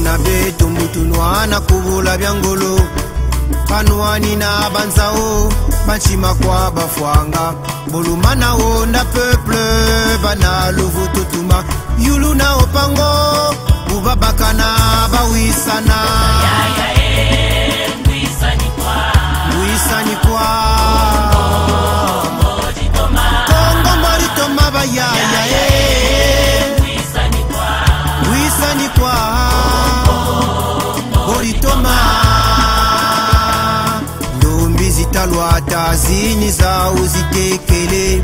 na beto mutunwa na kubula byangolo Panouani na banzao Machima kwa bafwanga Bolumana onda peuple Bana lovo totuma Yulu na opango Ubabakana bawisana Mwisani kwa Kongo moritoma bayaya Mwisani kwa Moritoma Zitalwata zini za uzitekele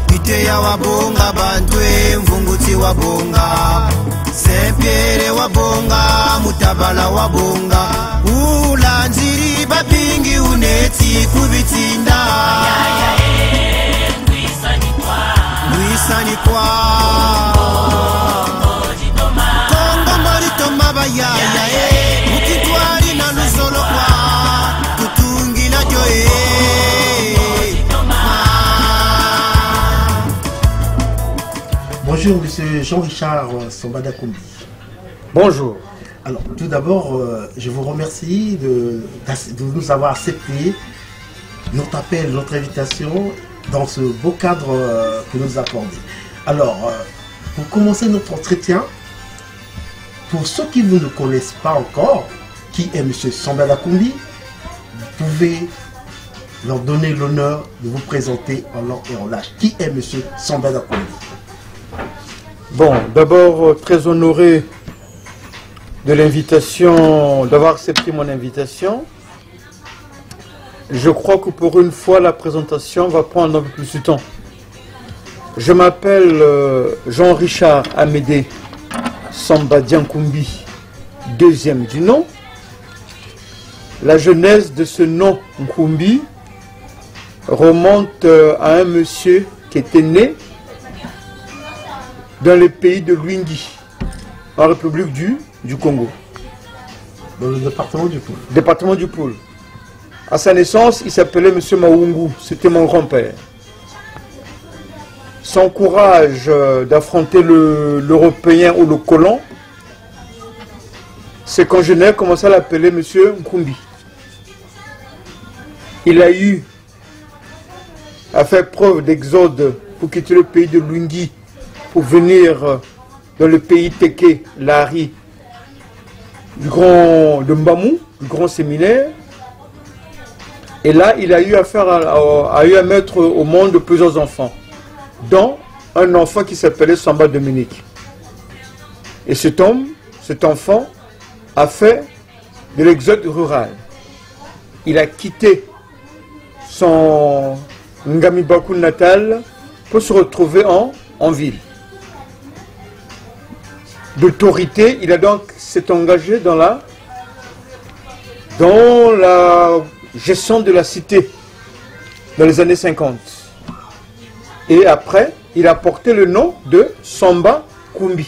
Pite ya wabonga bantwe mvunguti wabonga Saint-Pierre wabonga mutabala wabonga Ulanziri babingi uneti kubitinda Mwisani kwa Kongo moritoma bayaya Mukitwari na luzolo kwa Bonjour, monsieur Jean-Richard Sambada Koumbi. Bonjour. Alors, tout d'abord, je vous remercie de nous avoir accepté notre appel, notre invitation dans ce beau cadre que nous accordez. Alors, pour commencer notre entretien, pour ceux qui ne nous connaissent pas encore, qui est monsieur Sambada Koumbi, vous pouvez leur donner l'honneur de vous présenter en long et en large. Qui est monsieur Sambada Koumbi? Bon, d'abord, très honoré de l'invitation, d'avoir accepté mon invitation. Je crois que pour une fois, la présentation va prendre un peu plus de temps. Je m'appelle Jean-Richard Amédée Sambada Koumbi, deuxième du nom. La genèse de ce nom Nkoumbi remonte à un monsieur qui était né dans le pays de Luingi, en République du Congo. Dans le département du Poul. Département du Poul. À sa naissance, il s'appelait M. Maungu, c'était mon grand-père. Son courage d'affronter l'Européen ou le colon, ses congénères commençaient à l'appeler M. Nkoumbi. Il a eu à faire preuve d'exode pour quitter le pays de Luingi pour venir dans le pays Teke, Lari, de Mbamou, du grand séminaire. Et là, il a eu à mettre au monde plusieurs enfants, dont un enfant qui s'appelait Samba Dominique. Et cet enfant, a fait de l'exode rural. Il a quitté son Ngamibaku natal pour se retrouver en ville. D'autorité, il a donc s'est engagé dans la gestion de la cité dans les années 50. Et après, il a porté le nom de Samba Koumbi.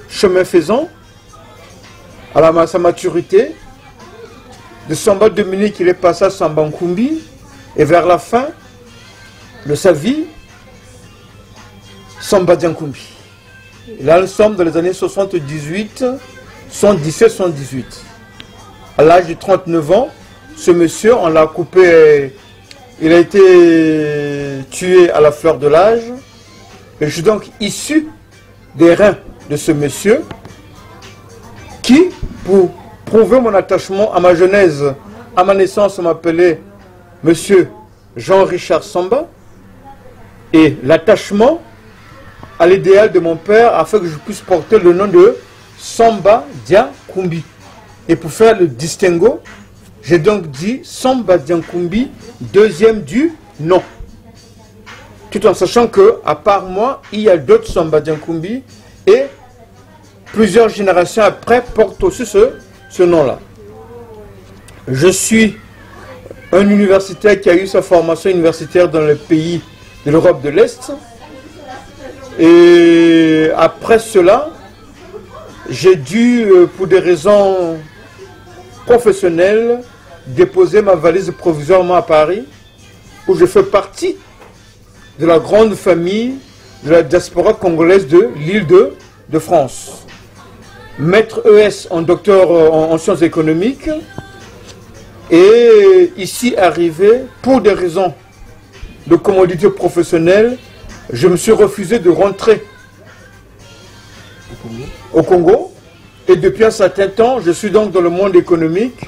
Chemin faisant, à sa maturité, de Samba Dominique, il est passé à Samba Koumbi, et vers la fin de sa vie, Samba Koumbi. Là, nous sommes dans les années 78, 77, 78. À l'âge de 39 ans, ce monsieur, on l'a coupé, il a été tué à la fleur de l'âge. Et je suis donc issu des reins de ce monsieur qui, pour prouver mon attachement à ma genèse, à ma naissance, m'appelait monsieur Jean-Richard Samba, et l'attachement à l'idéal de mon père afin que je puisse porter le nom de Samba Koumbi. Et pour faire le distinguo, j'ai donc dit Samba Koumbi, deuxième du nom. Tout en sachant que, à part moi, il y a d'autres Samba Koumbi et plusieurs générations après portent aussi ce nom-là. Je suis un universitaire qui a eu sa formation universitaire dans le pays de l'Europe de l'Est. Et après cela, j'ai dû, pour des raisons professionnelles, déposer ma valise provisoirement à Paris, où je fais partie de la grande famille de la diaspora congolaise de l'île de France. maître ES en docteur en sciences économiques. Et ici arrivé, pour des raisons de commodité professionnelle, je me suis refusé de rentrer au Congo. Et depuis un certain temps, je suis donc dans le monde économique,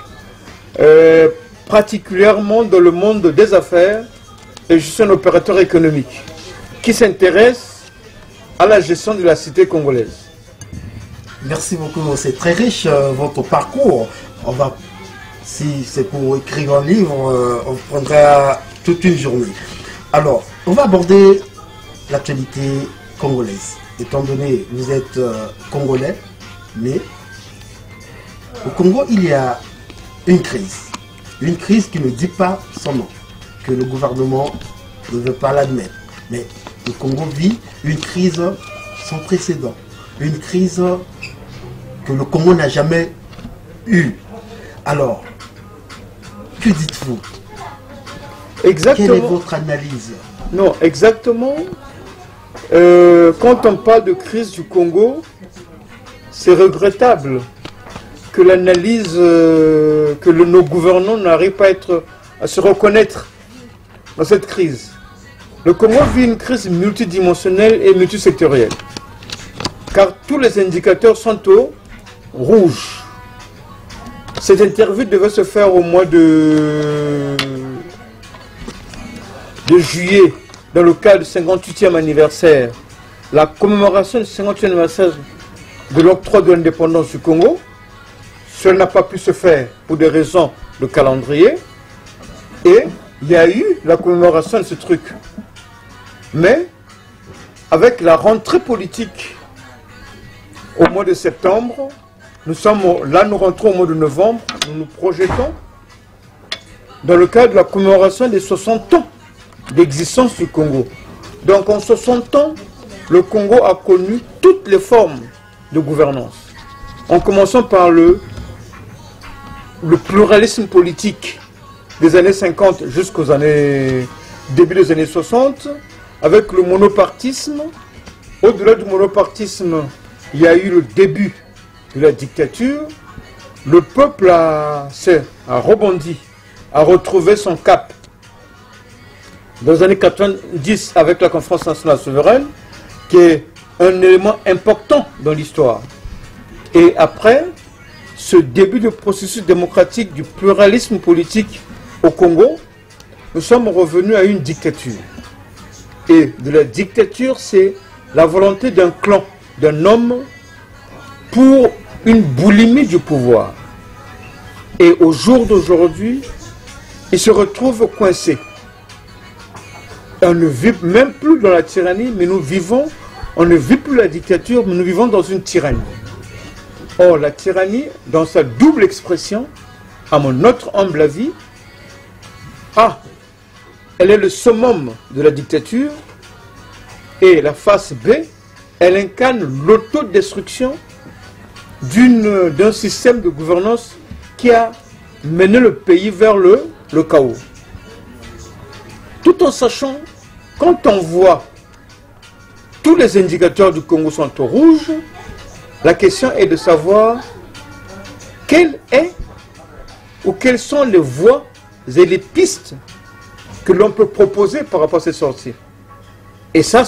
particulièrement dans le monde des affaires, et je suis un opérateur économique qui s'intéresse à la gestion de la cité congolaise. Merci beaucoup, c'est très riche votre parcours. On va, si c'est pour écrire un livre, on prendra toute une journée. Alors, on va aborder l'actualité congolaise. Étant donné que vous êtes congolais, mais au Congo, il y a une crise qui ne dit pas son nom, que le gouvernement ne veut pas l'admettre. Mais le Congo vit une crise sans précédent, une crise que le Congo n'a jamais eue. Alors, que dites-vous? Exactement. Quelle est votre analyse? Non, exactement. Quand on parle de crise du Congo, c'est regrettable que l'analyse, que nos gouvernants n'arrivent pas à se reconnaître dans cette crise. Le Congo vit une crise multidimensionnelle et multisectorielle, car tous les indicateurs sont au rouge. Cette interview devait se faire au mois de juillet, dans le cadre du 58e anniversaire, la commémoration du 58e anniversaire de l'octroi de l'indépendance du Congo. Cela n'a pas pu se faire pour des raisons de calendrier. Et il y a eu la commémoration de ce truc. Mais, avec la rentrée politique au mois de septembre, nous rentrons au mois de novembre, nous nous projetons dans le cadre de la commémoration des 60 ans d'existence du Congo. Donc en 60 ans, le Congo a connu toutes les formes de gouvernance. En commençant par le pluralisme politique des années 50 jusqu'aux années début des années 60, avec le monopartisme. Au-delà du monopartisme, il y a eu le début de la dictature. Le peuple a rebondi, a retrouvé son cap dans les années 90 avec la Conférence nationale souveraine, qui est un élément important dans l'histoire. Et après ce début de processus démocratique du pluralisme politique au Congo, nous sommes revenus à une dictature. Et de la dictature, c'est la volonté d'un clan, d'un homme pour une boulimie du pouvoir. Et au jour d'aujourd'hui, il se retrouve coincé. On ne vit même plus dans la tyrannie, mais on ne vit plus la dictature, mais nous vivons dans une tyrannie. Or, la tyrannie, dans sa double expression, à mon autre humble avis, elle est le summum de la dictature, et la face B, elle incarne l'autodestruction d'un système de gouvernance qui a mené le pays vers le chaos. Tout en sachant, quand on voit tous les indicateurs du Congo sont au rouge, la question est de savoir quelles sont les voies et les pistes que l'on peut proposer par rapport à ces sorties. Et ça,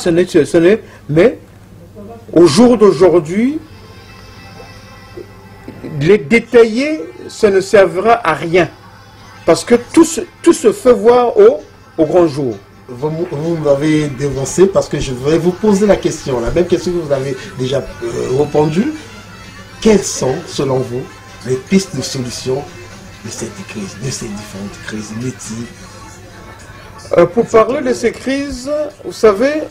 mais au jour d'aujourd'hui, les détailler, ça ne servira à rien. Parce que tout se fait voir au grand jour. Vous m'avez dévancé parce que je vais vous poser la question, la même question que vous avez déjà répondu. Quelles sont, selon vous, les pistes de solution de cette crise, de ces différentes crises multiples? Pour parler de ces crises, vous savez,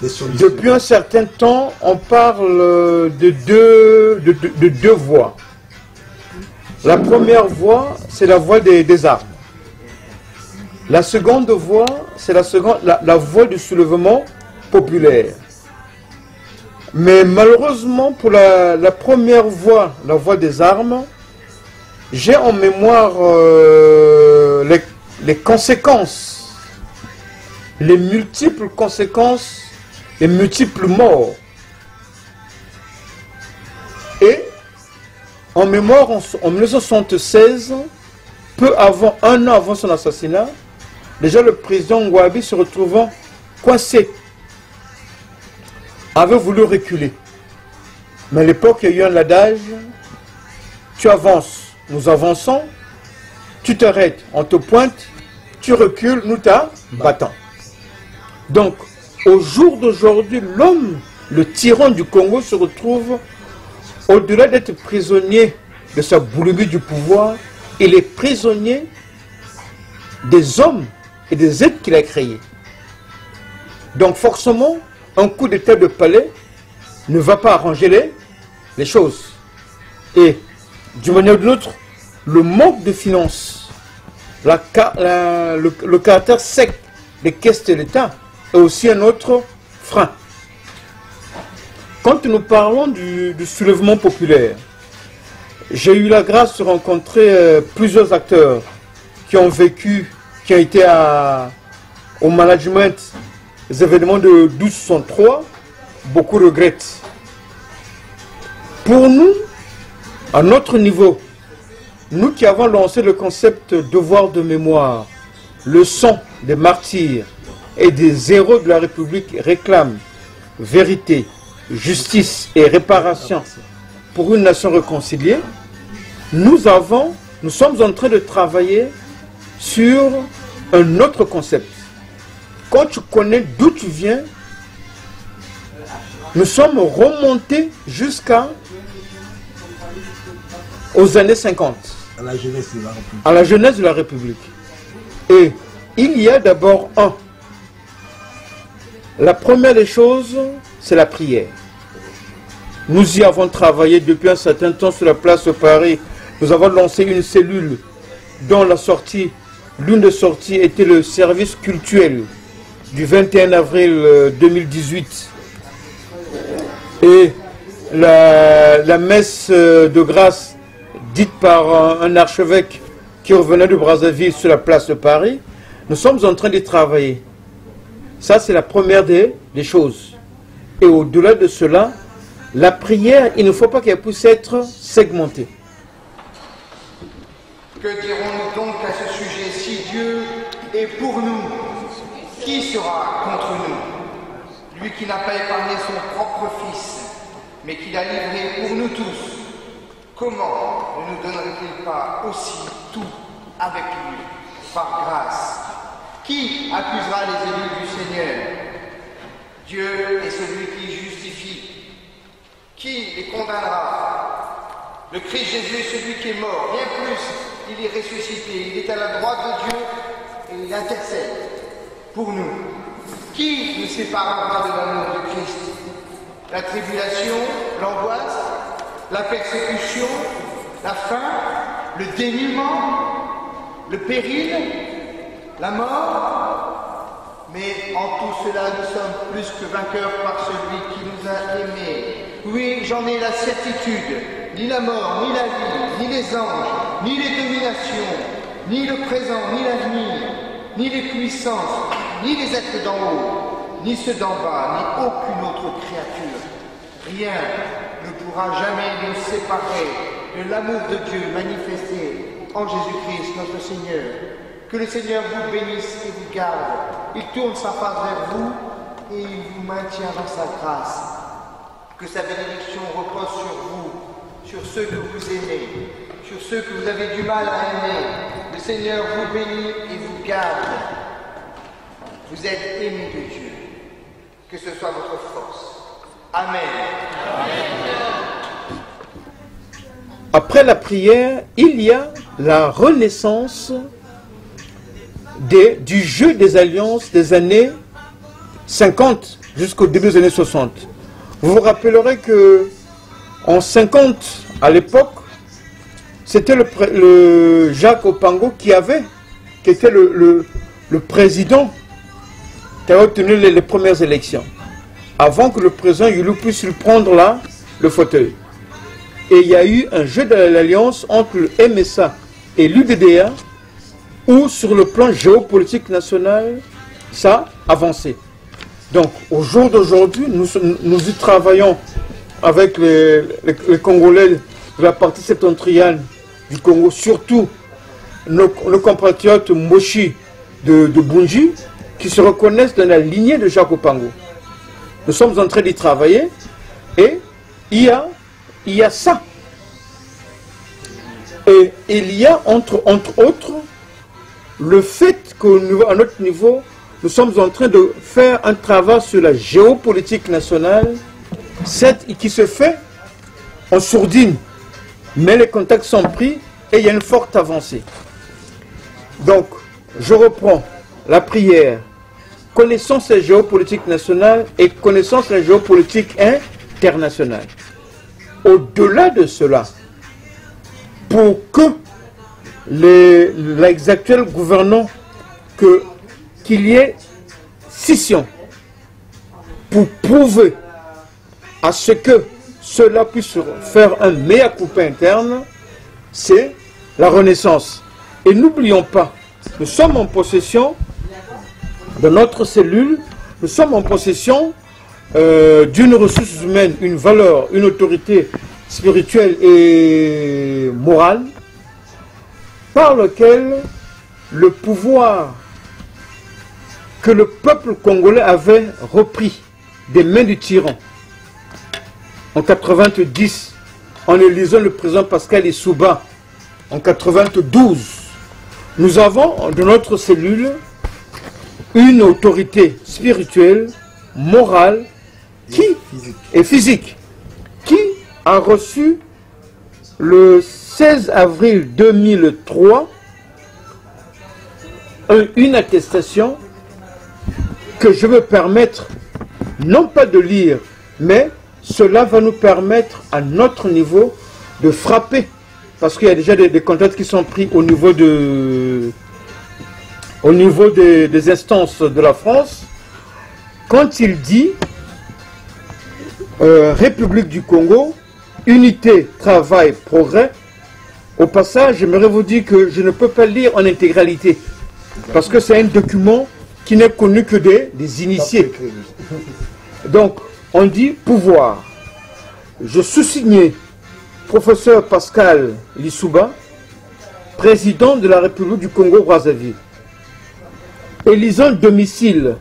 depuis un certain temps, on parle de deux voies. La première voie, c'est la voie des armes. La seconde voie, c'est la voie du soulèvement populaire. Mais malheureusement, pour la première voie, la voie des armes, j'ai en mémoire les conséquences, les multiples conséquences, les multiples morts en mémoire, en 1976, un an avant son assassinat, déjà le président Ngouabi, se retrouvant coincé, avait voulu reculer. Mais à l'époque, il y a eu un adage, tu avances, nous avançons, tu t'arrêtes, on te pointe, tu recules, nous t'abattons. Donc, au jour d'aujourd'hui, l'homme, le tyran du Congo se retrouve, au-delà d'être prisonnier de sa boulimie du pouvoir, il est prisonnier des hommes et des êtres qu'il a créés. Donc forcément, un coup d'état de palais ne va pas arranger les choses. Et d'une manière ou d'une autre, le manque de finances, le caractère sec des caisses de l'État est aussi un autre frein. Quand nous parlons du soulèvement populaire, j'ai eu la grâce de rencontrer plusieurs acteurs qui ont vécu, qui ont été au management des événements de 1263. Beaucoup regrettent. Pour nous, à notre niveau, nous qui avons lancé le concept devoir de mémoire, le sang des martyrs et des héros de la République réclament vérité, justice et réparation pour une nation réconciliée, nous sommes en train de travailler sur un autre concept. Quand tu connais d'où tu viens, nous sommes remontés aux années 50. À la jeunesse de la République. À la jeunesse de la République. Et il y a d'abord la première des choses, c'est la prière. Nous y avons travaillé depuis un certain temps sur la place de Paris. Nous avons lancé une cellule dont l'une des sorties était le service cultuel du 21 avril 2018. Et la messe de grâce dite par un archevêque qui revenait de Brazzaville sur la place de Paris, nous sommes en train d'y travailler. Ça, c'est la première des choses. Et au-delà de cela, la prière, il ne faut pas qu'elle puisse être segmentée. Que dirons-nous donc à ce sujet? Si Dieu est pour nous, qui sera contre nous? Lui qui n'a pas épargné son propre Fils, mais qui l'a livré pour nous tous, comment ne nous donnerait-il pas aussi tout avec lui, par grâce? Qui accusera les élus du Seigneur? Dieu est celui qui justifie. Qui les condamnera? Le Christ Jésus est celui qui est mort. Bien plus, il est ressuscité. Il est à la droite de Dieu et il intercède pour nous. Qui nous séparera de l'amour de Christ? La tribulation, l'angoisse, la persécution, la faim, le dénuement, le péril, la mort? Mais en tout cela, nous sommes plus que vainqueurs par celui qui nous a aimés. Oui, j'en ai la certitude. Ni la mort, ni la vie, ni les anges, ni les dominations, ni le présent, ni l'avenir, ni les puissances, ni les êtres d'en haut, ni ceux d'en bas, ni aucune autre créature. Rien ne pourra jamais nous séparer de l'amour de Dieu manifesté en Jésus-Christ, notre Seigneur. Que le Seigneur vous bénisse et vous garde. Il tourne sa face vers vous et il vous maintient dans sa grâce. Que sa bénédiction repose sur vous, sur ceux que vous aimez, sur ceux que vous avez du mal à aimer. Le Seigneur vous bénit et vous garde. Vous êtes aimés de Dieu. Que ce soit votre force. Amen. Après la prière, il y a la renaissance du jeu des alliances des années 50 jusqu'au début des années 60. Vous vous rappellerez que en 50, à l'époque, c'était le Jacques Opango qui était le président qui avait obtenu les premières élections, avant que le président Yulu puisse lui prendre le fauteuil. Et il y a eu un jeu de l'alliance entre le MSA et l'UDDA, où sur le plan géopolitique national, ça a avancé. Donc, au jour d'aujourd'hui, nous y travaillons avec les Congolais de la partie septentrionale du Congo, surtout nos compatriotes Moshi de Bunji, qui se reconnaissent dans la lignée de Jacques Opango. Nous sommes en train d'y travailler et il y a ça. Et il y a entre autres le fait qu'à notre niveau, nous sommes en train de faire un travail sur la géopolitique nationale, qui se fait en sourdine, mais les contacts sont pris et il y a une forte avancée. Donc, je reprends la prière, connaissance de la géopolitique nationale et connaissance de la géopolitique internationale. Au-delà de cela, pour que les actuels gouvernants, qu'il y ait scission, pour prouver à ce que cela puisse faire un mea culpa interne, c'est la renaissance. Et n'oublions pas, nous sommes en possession de notre cellule, nous sommes en possession d'une ressource humaine, une valeur, une autorité spirituelle et morale, par lequel le pouvoir que le peuple congolais avait repris des mains du tyran en 90, en élisant le président Pascal Lissouba en 92, nous avons dans notre cellule une autorité spirituelle, morale et physique qui a reçu le 16 avril 2003 une attestation que je me permettre non pas de lire, mais cela va nous permettre à notre niveau de frapper, parce qu'il y a déjà des contacts qui sont pris au niveau des instances de la France, quand il dit République du Congo, unité, travail, progrès. Au passage, j'aimerais vous dire que je ne peux pas lire en intégralité, parce que c'est un document qui n'est connu que des initiés. Donc, on dit pouvoir. Je sous-signais professeur Pascal Lissouba, président de la République du Congo-Brazzaville, élisant domicile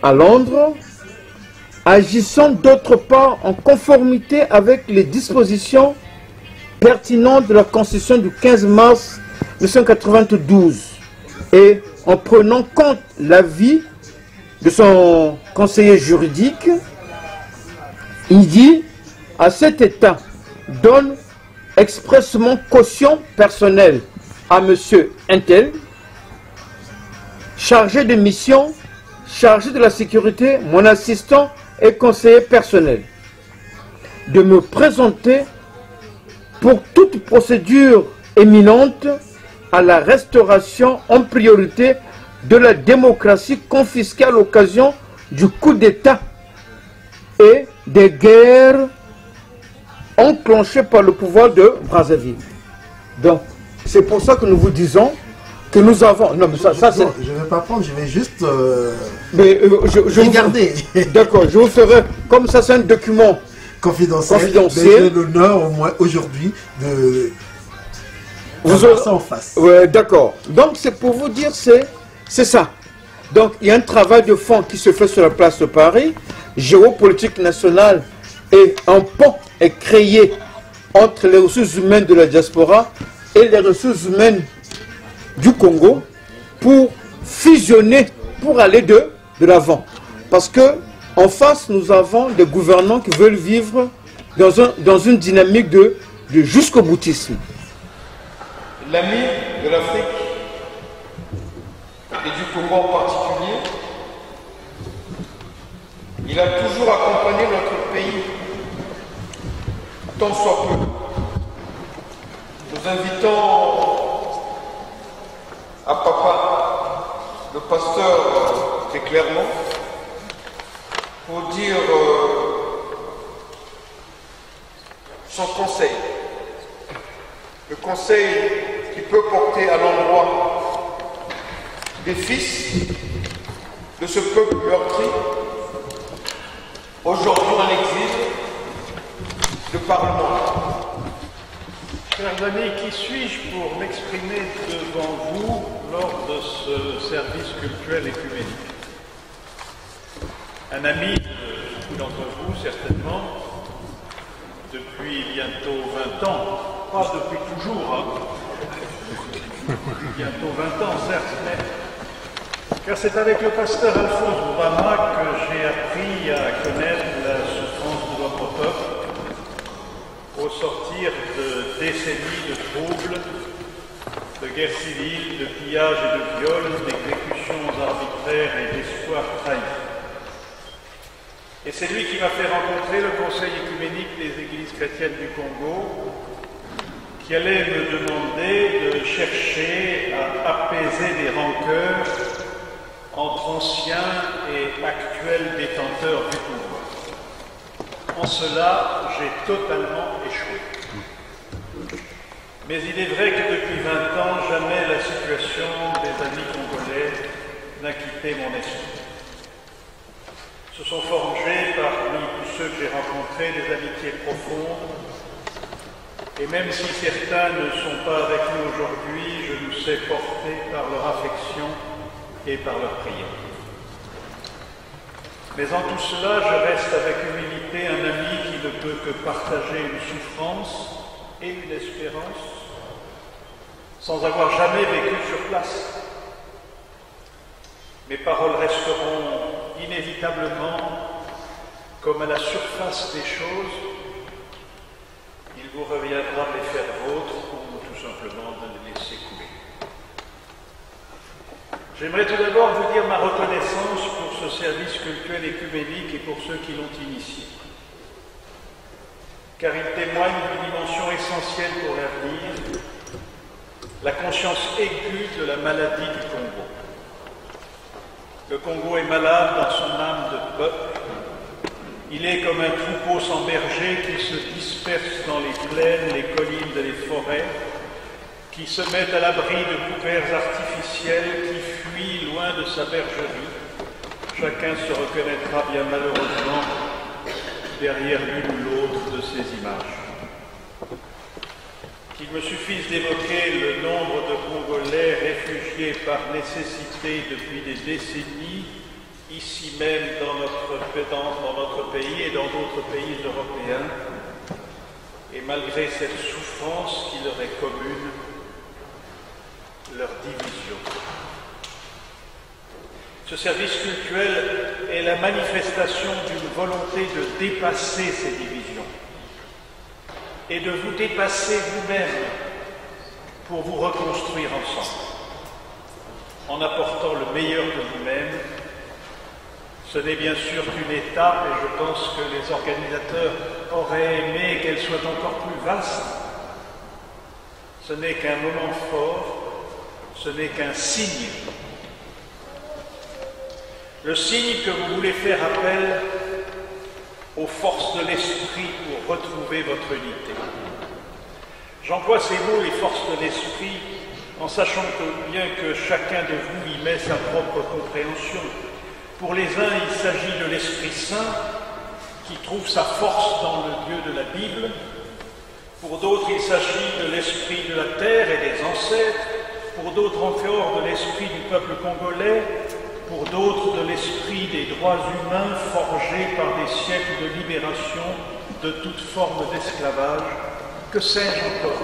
à Londres, agissant d'autre part en conformité avec les dispositions pertinentes de la Constitution du 15 mars 1992 et en prenant compte l'avis de son conseiller juridique, il dit à cet État donne expressément caution personnelle à M. Intel, chargé de mission, chargé de la sécurité, mon assistant et conseiller personnel, de me présenter pour toute procédure éminente à la restauration en priorité de la démocratie confisquée à l'occasion du coup d'État et des guerres enclenchées par le pouvoir de Brazzaville. Donc, c'est pour ça que nous vous disons que nous avons... Non, mais ça c'est... Je ne vais pas prendre, je vais juste regarder. D'accord, je vous ferai... Comme ça, c'est un document confidentiel. J'ai l'honneur, au moins aujourd'hui, de... Vous aurez ça en face. Ouais, d'accord. Donc, c'est pour vous dire, c'est ça. Donc, il y a un travail de fond qui se fait sur la place de Paris, géopolitique nationale, et un pont est créé entre les ressources humaines de la diaspora et les ressources humaines du Congo pour fusionner, pour aller de l'avant. Parce que en face, nous avons des gouvernants qui veulent vivre dans une dynamique de jusqu'au boutisme. L'ami de l'Afrique et du Congo en particulier, il a toujours accompagné notre pays, tant soit peu. Nous invitons à Papa, le pasteur de Clermont, pour dire son conseil. Le conseil qui peut porter à l'endroit des fils de ce peuple meurtri, aujourd'hui en exil, le Parlement. Chers amis, qui suis-je pour m'exprimer devant vous lors de ce service cultuel écuménique? Un ami de beaucoup d'entre vous, certainement, depuis bientôt 20 ans, pas depuis toujours, hein. Bientôt 20 ans, certes, mais car c'est avec le pasteur Alphonse Bourama que j'ai appris à connaître la souffrance de notre peuple au sortir de décennies de troubles, de guerres civiles, de pillages et de viols, d'exécutions arbitraires et d'espoirs trahis. Et c'est lui qui m'a fait rencontrer le Conseil écuménique des Églises chrétiennes du Congo, qui allait me demander de chercher à apaiser des rancœurs entre anciens et actuels détenteurs du pouvoir. En cela, j'ai totalement échoué. Mais il est vrai que depuis 20 ans, jamais la situation des amis congolais n'a quitté mon esprit. Se sont forgés parmi tous ceux que j'ai rencontrés des amitiés profondes, et même si certains ne sont pas avec nous aujourd'hui, je nous sais portés par leur affection et par leur prière. Mais en tout cela, je reste avec humilité un ami qui ne peut que partager une souffrance et une espérance sans avoir jamais vécu sur place. Mes paroles resteront inévitablement comme à la surface des choses. Il vous reviendra de les faire vôtres ou tout simplement de les laisser couler. J'aimerais tout d'abord vous dire ma reconnaissance pour ce service cultuel écuménique et pour ceux qui l'ont initié, car il témoigne d'une dimension essentielle pour l'avenir, la conscience aiguë de la maladie du Congo. Le Congo est malade dans son âme de peuple. Il est comme un troupeau sans berger qui se disperse dans les plaines, les collines et les forêts, qui se met à l'abri de couverts artificiels, qui fuit loin de sa bergerie. Chacun se reconnaîtra bien malheureusement derrière l'une ou l'autre de ces images. Qu'il me suffise d'évoquer le nombre de Congolais réfugiés par nécessité depuis des décennies, ici même dans notre pays et dans d'autres pays européens, et malgré cette souffrance qui leur est commune, leur division. Ce service cultuel est la manifestation d'une volonté de dépasser ces divisions et de vous dépasser vous-même pour vous reconstruire ensemble, en apportant le meilleur de vous-même. Ce n'est bien sûr qu'une étape, et je pense que les organisateurs auraient aimé qu'elle soit encore plus vaste. Ce n'est qu'un moment fort, ce n'est qu'un signe. Le signe que vous voulez faire appel aux forces de l'esprit pour retrouver votre unité. J'emploie ces mots, les forces de l'esprit, en sachant bien que chacun de vous y met sa propre compréhension. Pour les uns, il s'agit de l'Esprit Saint, qui trouve sa force dans le Dieu de la Bible. Pour d'autres, il s'agit de l'esprit de la terre et des ancêtres. Pour d'autres encore, de l'esprit du peuple congolais. Pour d'autres, de l'esprit des droits humains forgés par des siècles de libération de toute forme d'esclavage. Que sais-je encore?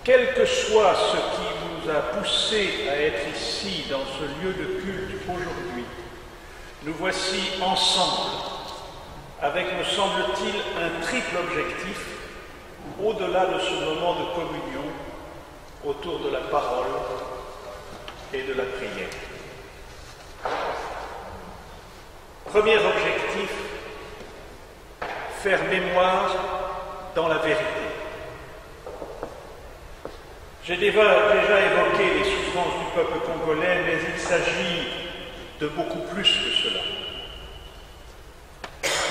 Quel que soit ce qui vous a poussé à être ici, dans ce lieu de culte aujourd'hui, nous voici ensemble, avec, me semble-t-il, un triple objectif, au-delà de ce moment de communion, autour de la parole et de la prière. Premier objectif, faire mémoire dans la vérité. J'ai déjà évoqué les souffrances du peuple congolais, mais il s'agit de beaucoup plus que cela.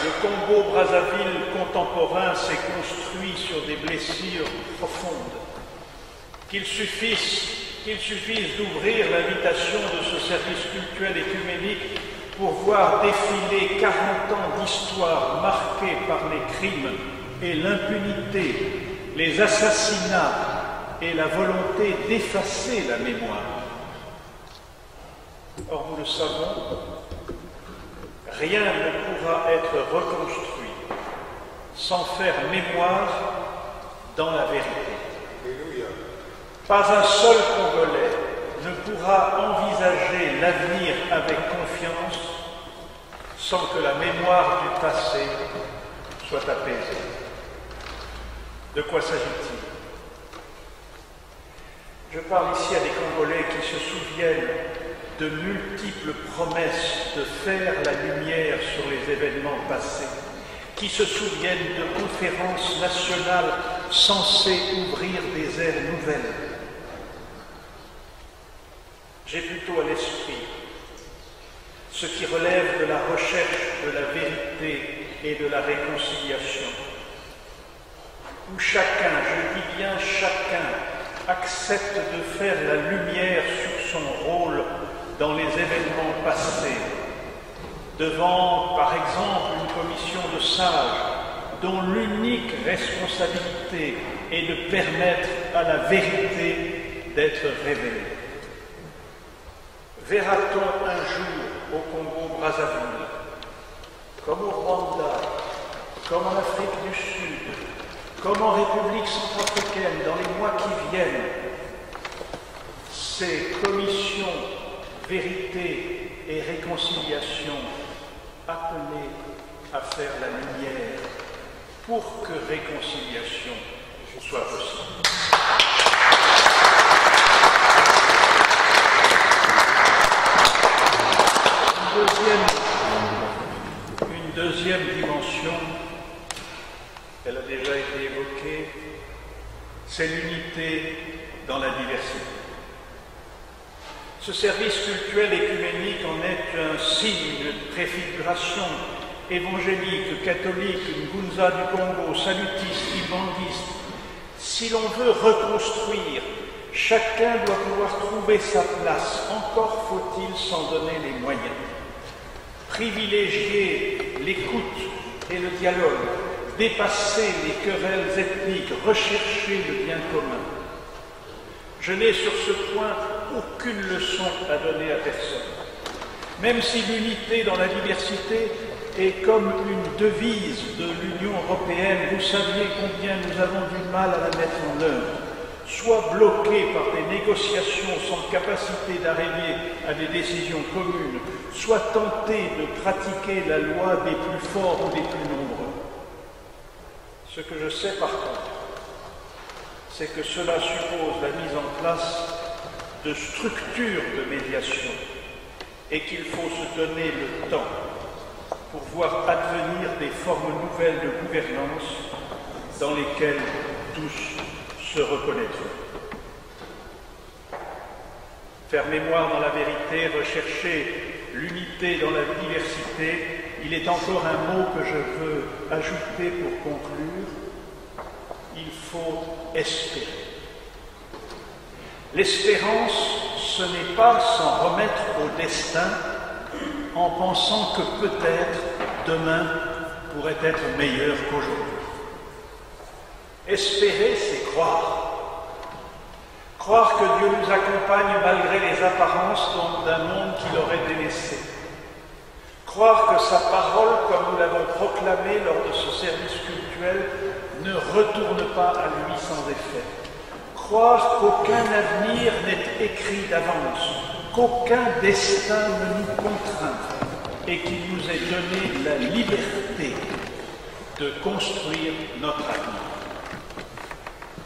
Le Congo-Brazzaville contemporain s'est construit sur des blessures profondes. Qu'il suffise d'ouvrir l'invitation de ce service cultuel écuménique pour voir défiler 40 ans d'histoire marquée par les crimes et l'impunité les assassinats et la volonté d'effacer la mémoire. Or, nous le savons, rien ne pourra être reconstruit sans faire mémoire dans la vérité. Pas un seul Congolais ne pourra envisager l'avenir avec confiance sans que la mémoire du passé soit apaisée. De quoi s'agit-il? Je parle ici à des Congolais qui se souviennent de multiples promesses de faire la lumière sur les événements passés, qui se souviennent de conférences nationales censées ouvrir des ères nouvelles. J'ai plutôt à l'esprit ce qui relève de la recherche de la vérité et de la réconciliation, où chacun, je dis bien chacun, accepte de faire la lumière sur son rôle dans les événements passés, devant, par exemple, une commission de sages dont l'unique responsabilité est de permettre à la vérité d'être révélée. Verra-t-on un jour au Congo-Brazzaville, comme au Rwanda, comme en Afrique du Sud, comme en République centrafricaine, dans les mois qui viennent, ces commissions vérité et réconciliation appelées à faire la lumière pour que réconciliation soit possible? Une deuxième dimension, elle a déjà été évoquée, c'est l'unité dans la diversité. Ce service cultuel écuménique en est un signe, une préfiguration évangélique, catholique, une Ngunza du Congo, salutiste, ibandiste. Si l'on veut reconstruire, chacun doit pouvoir trouver sa place, encore faut-il s'en donner les moyens. Privilégier l'écoute et le dialogue, dépasser les querelles ethniques, rechercher le bien commun. Je n'ai sur ce point aucune leçon à donner à personne. Même si l'unité dans la diversité est comme une devise de l'Union européenne, vous saviez combien nous avons du mal à la mettre en œuvre, soit bloquée par des négociations sans capacité d'arriver à des décisions communes, soit tentée de pratiquer la loi des plus forts ou des plus nombreux. Ce que je sais par contre, c'est que cela suppose la mise en place de structures de médiation et qu'il faut se donner le temps pour voir advenir des formes nouvelles de gouvernance dans lesquelles tous se reconnaîtront. Faire mémoire dans la vérité, rechercher l'unité dans la diversité, il est encore un mot que je veux ajouter pour conclure. Il faut espérer. L'espérance, ce n'est pas s'en remettre au destin en pensant que peut-être demain pourrait être meilleur qu'aujourd'hui. Espérer, c'est croire. Croire que Dieu nous accompagne malgré les apparences d'un monde qui l'aurait délaissé. Croire que sa parole, comme nous l'avons proclamé lors de ce service cultuel, ne retourne pas à lui sans effet. Croire qu'aucun avenir n'est écrit d'avance, qu'aucun destin ne nous contraint et qu'il nous est donné la liberté de construire notre avenir.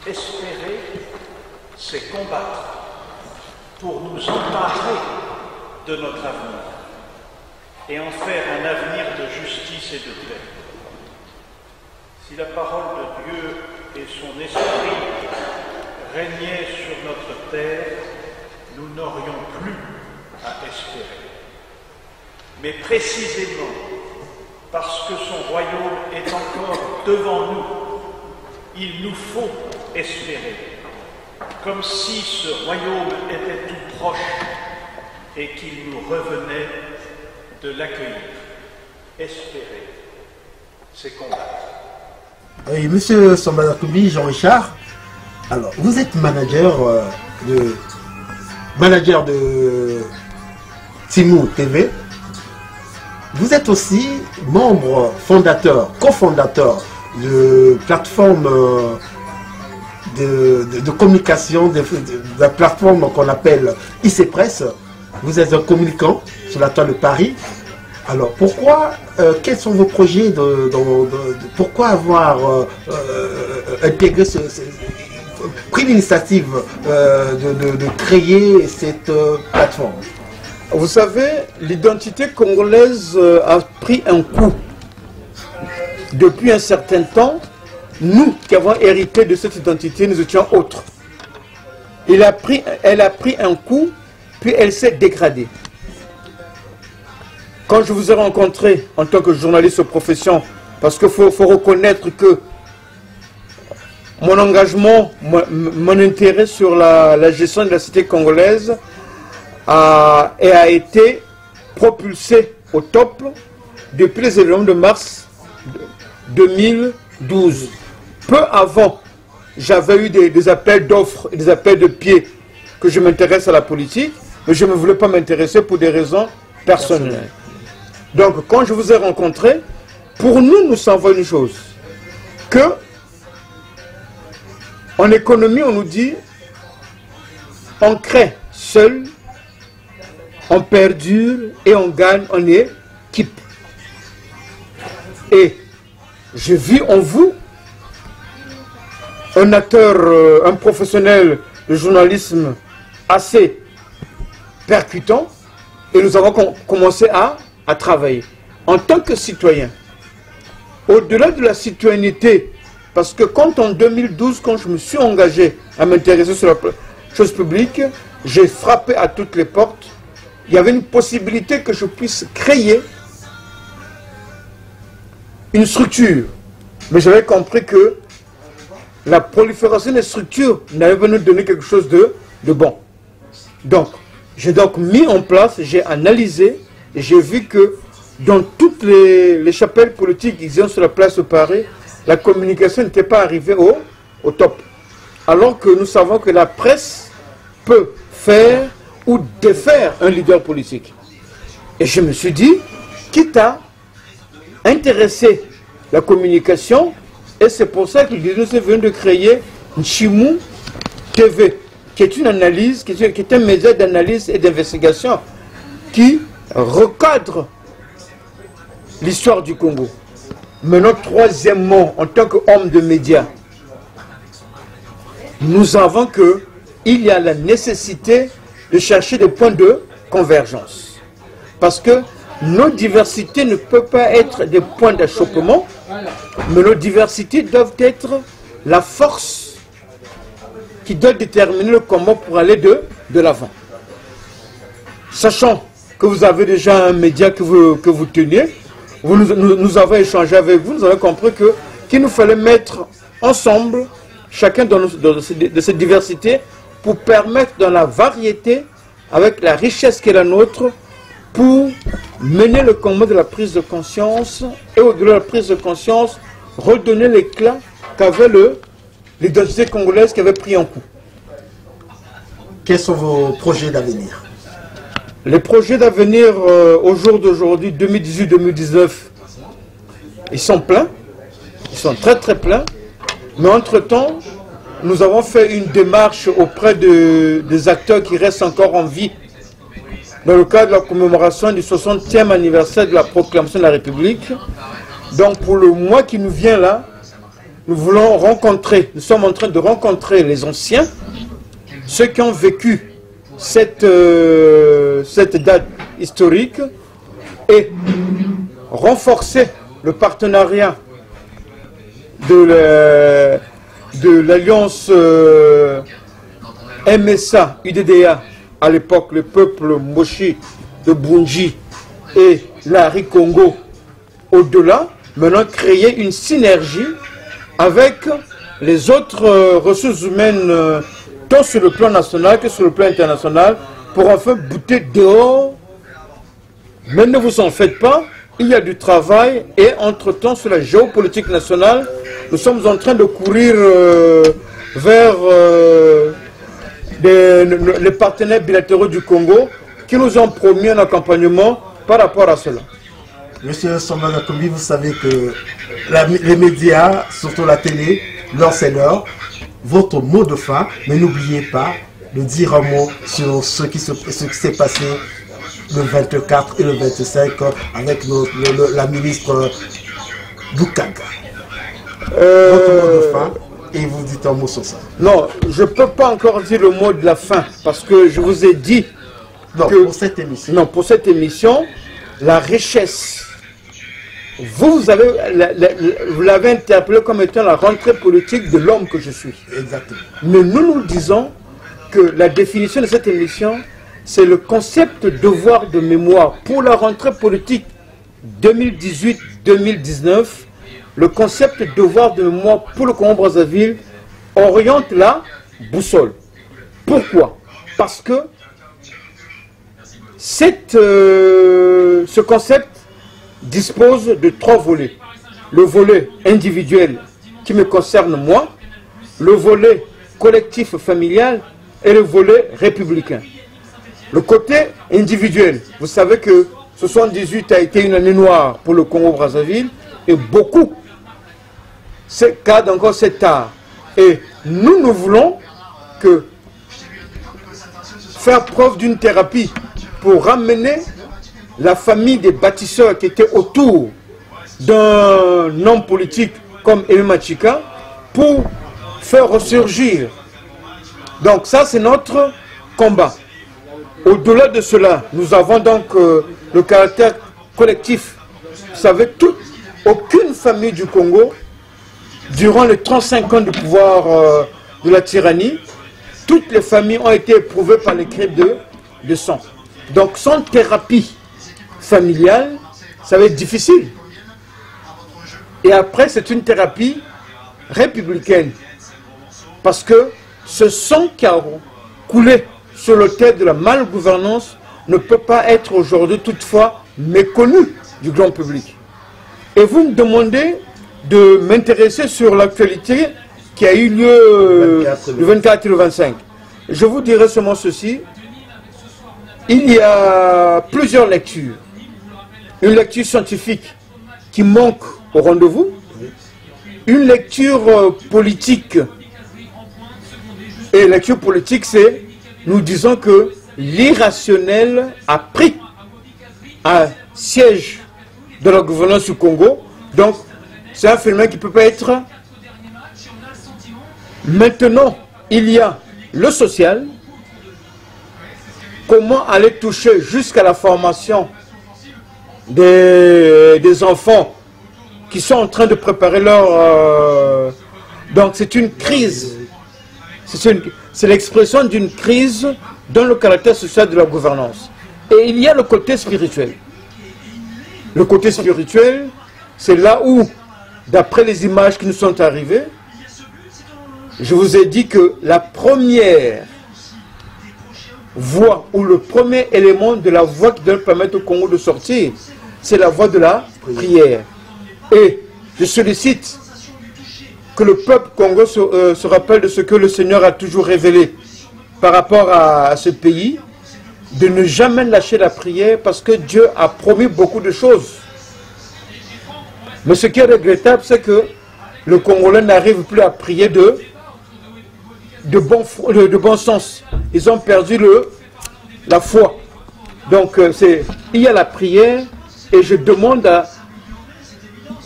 Espérer, c'est combattre pour nous emparer de notre avenir et en faire un avenir de justice et de paix. Si la parole de Dieu et son esprit régnaient sur notre terre, nous n'aurions plus à espérer. Mais précisément parce que son royaume est encore devant nous, il nous faut espérer, comme si ce royaume était tout proche et qu'il nous revenait de l'accueillir. Espérer, c'est combattre. Oui, monsieur Sambalakubi, Jean-Richard, alors vous êtes manager de Timou TV. Vous êtes aussi membre fondateur, cofondateur de plateforme de communication, de la plateforme qu'on appelle IC Presse. Vous êtes un communicant sur la toile de Paris. Alors pourquoi, quels sont vos projets pourquoi avoir intégré pris l'initiative de créer cette plateforme? Vous savez, l'identité congolaise a pris un coup. Depuis un certain temps, nous qui avons hérité de cette identité, nous étions autres. Elle a pris un coup, puis elle s'est dégradée. Quand je vous ai rencontré en tant que journaliste de profession, parce qu'il faut reconnaître que mon engagement, mon intérêt sur la gestion de la cité congolaise a été propulsé au top depuis les événements de mars 2012. Peu avant, j'avais eu des appels d'offres et des appels de pied que je m'intéresse à la politique, mais je ne voulais pas m'intéresser pour des raisons personnelles. Donc, quand je vous ai rencontré, pour nous, nous savons une chose, que en économie, on nous dit, on crée seul, on perdure et on gagne en équipe. Et je vis en vous un acteur, un professionnel de journalisme assez percutant, et nous avons commencé à travailler. En tant que citoyen, au-delà de la citoyenneté, parce que quand en 2012, quand je me suis engagé à m'intéresser sur la chose publique, j'ai frappé à toutes les portes. Il y avait une possibilité que je puisse créer une structure. Mais j'avais compris que la prolifération des structures n'avait pas nous donné quelque chose de bon. Donc, j'ai donc mis en place, j'ai analysé, et j'ai vu que dans toutes les chapelles politiques qui sont sur la place de Paris, la communication n'était pas arrivée au top. Alors que nous savons que la presse peut faire ou défaire un leader politique. Et je me suis dit, quitte à intéresser la communication, et c'est pour ça que nous est venu de créer Nchimou TV, qui est une analyse, qui est un média d'analyse et d'investigation qui recadre l'histoire du Congo. Maintenant, troisièmement, en tant qu'homme de médias, nous avons qu'il y a la nécessité de chercher des points de convergence. Parce que nos diversités ne peuvent pas être des points d'achoppement, mais nos diversités doivent être la force qui doit déterminer le combat pour aller de l'avant. Sachant que vous avez déjà un média que vous teniez, nous avons échangé avec vous, nous avons compris qu'il nous fallait mettre ensemble, chacun de ces diversités, pour permettre dans la variété, avec la richesse qui est la nôtre, pour mener le combat de la prise de conscience, et au-delà de la prise de conscience, redonner l'éclat qu'avait l'identité congolaise qui avait pris un coup. Quels sont vos projets d'avenir? Les projets d'avenir au jour d'aujourd'hui, 2018-2019, ils sont pleins, ils sont très très pleins, mais entre-temps, nous avons fait une démarche auprès des acteurs qui restent encore en vie dans le cadre de la commémoration du 60e anniversaire de la proclamation de la République. Donc pour le mois qui nous vient là, nous sommes en train de rencontrer les anciens, ceux qui ont vécu cette date historique, et renforcer le partenariat de l'alliance MSA-UDDA, à l'époque le peuple Moshi de Bunji et l'Ari Congo au-delà, maintenant créer une synergie avec les autres ressources humaines, tant sur le plan national que sur le plan international, pour enfin bouter dehors. Mais ne vous en faites pas, il y a du travail, et entre-temps sur la géopolitique nationale, nous sommes en train de courir vers les partenaires bilatéraux du Congo qui nous ont promis un accompagnement par rapport à cela. Monsieur Samba Nakombi, vous savez que les médias, surtout la télé, l'heure c'est l'heure. Votre mot de fin, mais n'oubliez pas de dire un mot sur ce qui s'est passé le 24 et le 25 avec la ministre Boukaga. Votre mot de fin, et vous dites un mot sur ça. Non, je ne peux pas encore dire le mot de la fin, parce que je vous ai dit que... Pour cette émission. Non, pour cette émission, la richesse, vous l'avez interpellé comme étant la rentrée politique de l'homme que je suis. Exactement. Mais nous disons que la définition de cette émission, c'est le concept devoir de mémoire pour la rentrée politique 2018-2019. Le concept devoir de mémoire pour le Congo-Brazzaville oriente la boussole. Pourquoi? Parce que ce concept dispose de 3 volets. Le volet individuel qui me concerne moi, le volet collectif familial et le volet républicain. Le côté individuel, vous savez que 78 a été une année noire pour le Congo-Brazzaville et beaucoup cadent encore cet art. Et nous voulons faire preuve d'une thérapie pour ramener la famille des bâtisseurs qui étaient autour d'un homme politique comme Aimé Machika pour faire ressurgir. Donc ça, c'est notre combat. Au-delà de cela, nous avons donc le caractère collectif. Vous savez, aucune famille du Congo, durant les 35 ans du pouvoir de la tyrannie, toutes les familles ont été éprouvées par les crimes de sang. Donc sans thérapie familiale, ça va être difficile. Et après, c'est une thérapie républicaine. Parce que ce sang qui a coulé sur l'autel de la malgouvernance ne peut pas être aujourd'hui toutefois méconnu du grand public. Et vous me demandez de m'intéresser sur l'actualité qui a eu lieu le 24 et le 25. Je vous dirai seulement ceci. Il y a plusieurs lectures. Une lecture scientifique qui manque au rendez-vous. Une lecture politique. Et lecture politique, c'est, nous disons que l'irrationnel a pris un siège de la gouvernance du Congo. Donc, c'est un phénomène qui ne peut pas être. Maintenant, il y a le social. Comment aller toucher jusqu'à la formation des enfants qui sont en train de préparer leur... Donc, c'est une crise. C'est l'expression d'une crise dans le caractère social de la gouvernance. Et il y a le côté spirituel. Le côté spirituel, c'est là où, d'après les images qui nous sont arrivées, je vous ai dit que la première voie, ou le premier élément de la voie qui doit permettre au Congo de sortir, c'est la voie de la prière. Et je sollicite que le peuple congolais se rappelle de ce que le Seigneur a toujours révélé par rapport à ce pays, de ne jamais lâcher la prière parce que Dieu a promis beaucoup de choses. Mais ce qui est regrettable, c'est que le Congolais n'arrive plus à prier de bon sens. Ils ont perdu la foi. Donc il y a la prière et je demande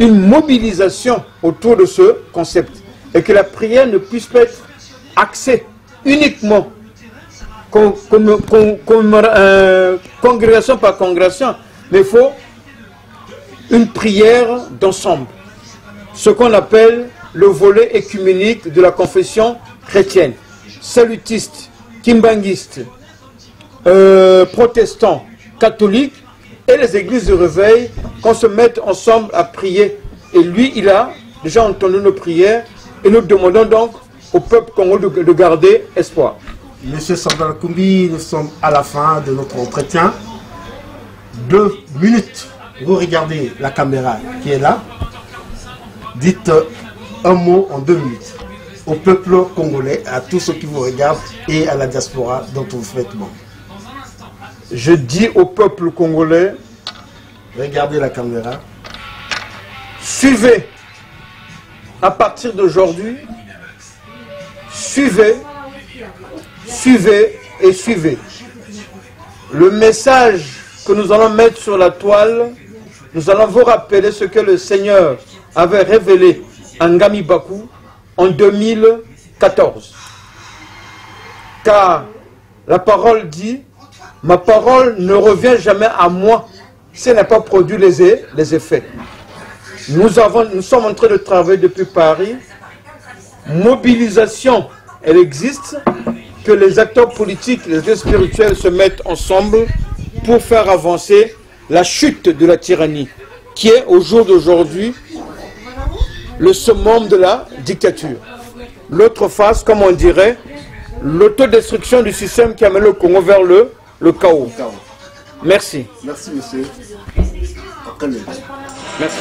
une mobilisation autour de ce concept. Et que la prière ne puisse pas être axée uniquement congrégation par congrégation, mais il faut une prière d'ensemble. Ce qu'on appelle le volet écuménique de la confession chrétienne. Salutiste, kimbanguiste, protestants, catholiques et les églises de réveil, qu'on se mette ensemble à prier. Et lui, il a déjà entendu nos prières et nous demandons donc au peuple congolais de garder espoir. Monsieur Samba Nakombi, nous sommes à la fin de notre entretien. 2 minutes. Vous regardez la caméra qui est là. Dites un mot en 2 minutes au peuple congolais, à tous ceux qui vous regardent et à la diaspora dont vous faites membre. Je dis au peuple congolais, regardez la caméra. Suivez, à partir d'aujourd'hui, suivez, suivez et suivez. Le message que nous allons mettre sur la toile, nous allons vous rappeler ce que le Seigneur avait révélé à Ngami Bakou en 2014. Car la parole dit, ma parole ne revient jamais à moi si elle n'a pas produit les effets. Nous sommes en train de travailler depuis Paris. Mobilisation, elle existe. Que les acteurs politiques, les acteurs spirituels se mettent ensemble pour faire avancer la chute de la tyrannie, qui est au jour d'aujourd'hui le summum de la dictature. L'autre face, comme on dirait, l'autodestruction du système qui amène le Congo vers le chaos. Merci. Merci, monsieur. Merci.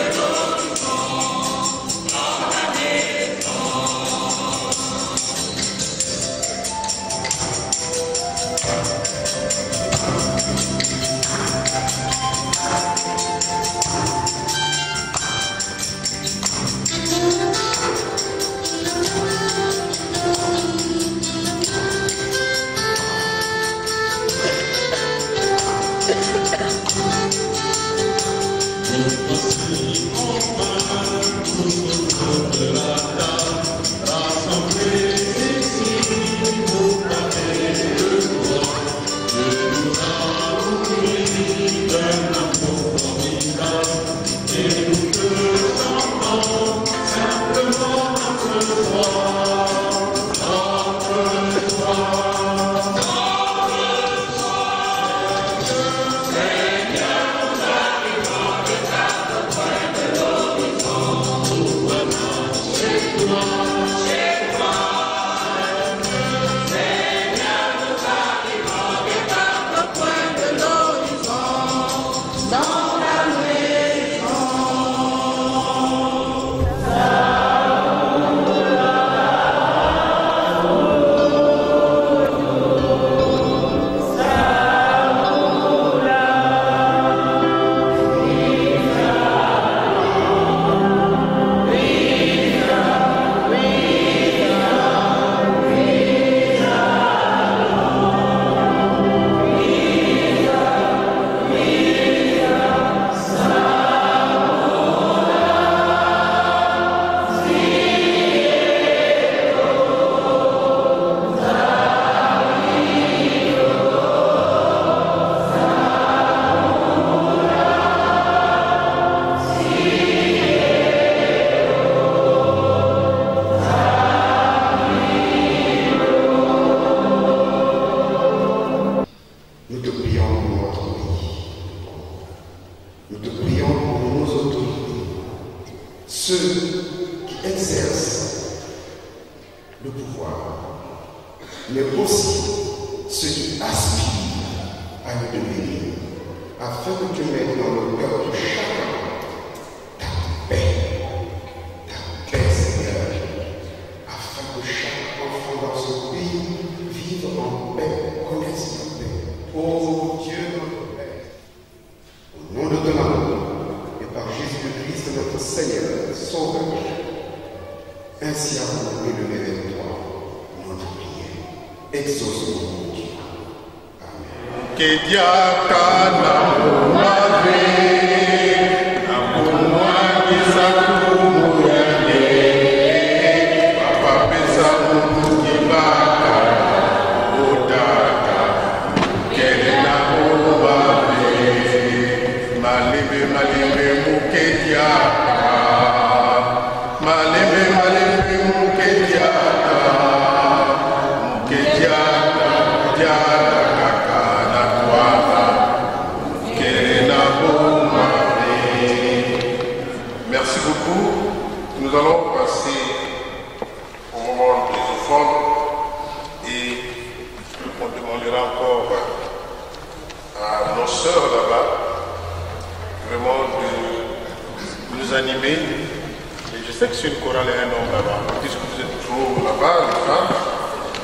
sais que c'est une chorale et un homme là-bas, puisque vous êtes toujours là-bas, les femmes.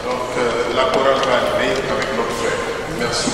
Donc la chorale va arriver avec notre frère. Merci.